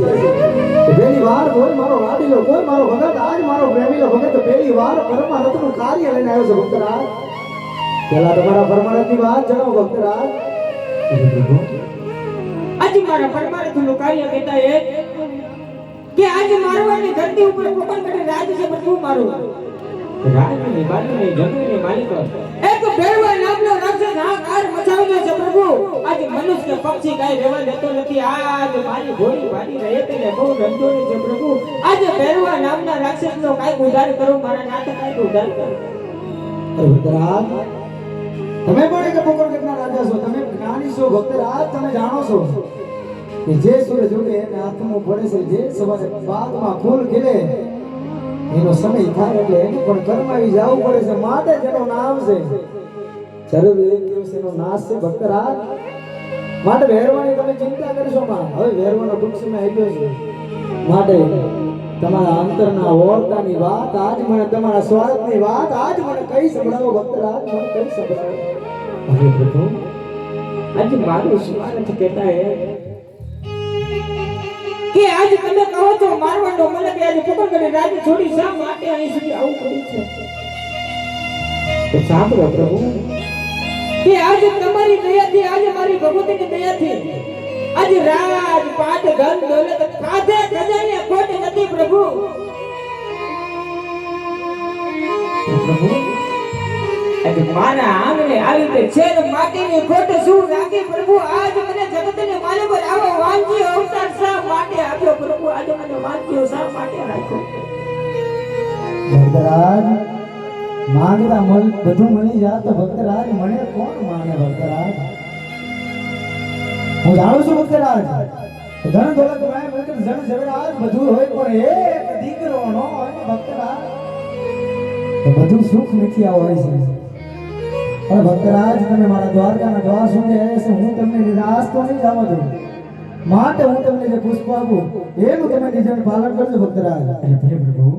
છે પહેલી વાર કોઈ મારો વાડીલો કોઈ મારો ભગત આજ મારો પ્રેમીલો ભગત પહેલી વાર પરમાનંદનું કાર્ય લઈને આવ્યો છે ભક્તરાજ પેલા તમારા પરમાનંદની વાત જણાવો ભક્તરાજ આજે મારા પરમાનંદનું કાર્ય કહેતા એ કે આજે મારવાની ધરતી ઉપર કોપણ કરી રાજ છે બધું મારું રાજની બાજુની જમીનની માલિક એક ભેરવા નામનો રાક્ષસ હાહાકાર મચાવ્યો છે પ્રભુ આજે મનુષ્ય પક્ષી કાઈ રહેવા દેતો નથી આજ મારી ઘોડી ભાડી રહે તેને બહુ રંજોરી છે પ્રભુ આજે ભેરવા નામના રાક્ષસનો કાઈ ઉદ્ધાર કરો મારા નાથ કાઈ ઉદ્ધાર કરો ભક્તરાજ તમે પણ એક પોકળ કેટલા રાજા છો તમે જ્ઞાની છો ભક્તરાજ તમે જાણો છો કે જે સૂરજ ઉગે એને હાથમાં પડે છે જે સવારે બાગમાં ફૂલ ખીલે એનો સમય થાય એટલે એને પણ કર્માવી જવું પડે છે માટે જેનો નામ છે જરૂર એક દિવસ એનો નાશ છે ભક્તરાજ માટે વેરવાની તમે ચિંતા કરશો માં હવે વેરવાનો ટૂંક સમય આવ્યો છે માટે તમારા અંતરના ઓરતાની વાત આજ મને તમારા સ્વાર્થની વાત આજ મને કઈ સંભળાવો ભક્તરાજ મને કઈ સંભળાવો અરે પ્રભુ આજે મારું સ્વાર્થ કહેતા હે કે આજ તમે કહો છો મારવાનો મને કે આજે પકડ કરી રાજ છોડી શા માટે અહીં સુધી આવું કર્યું છે તો સાંભળો પ્રભુ કે આજે તમારી દયાથી આજે મારી ભગવતીની દયાથી આજે રાજ પાટ ધન દોલત ખાધે ખજાને ખોટ નથી પ્રભુ પ્રભુ આજે મારા આંગણે આવી તે છેદ માટીની ખોટ શું રાખી પ્રભુ આજ મને જગતને માલિક આવો વાંચ્યો અવતાર શા માટે આપ્યો પ્રભુ આજે મને વાંચ્યો શા માટે રાખ્યો ભક્તરાજ માંગતા મન બધું મળી જાય તો ભક્તરાજ મને કોણ માને ભક્તરાજ હું જાણું છું ભક્તરાજ ધન દોલત માય મળે જન જવરાજ બધું હોય પણ એક દીકરો નો હોય ભક્તરાજ તો બધું સુખ નથી હોય છે પણ ભક્તરાજ તમે મારા દ્વારકાના દ્વાર સુધી આવ્યા છે હું તમને નિરાશ તો નહીં જવા દઉં માટે હું તમને જે પુષ્પ આપું એનું તમે નિજન પાલન કરજો ભક્તરાજ અરે પ્રભુ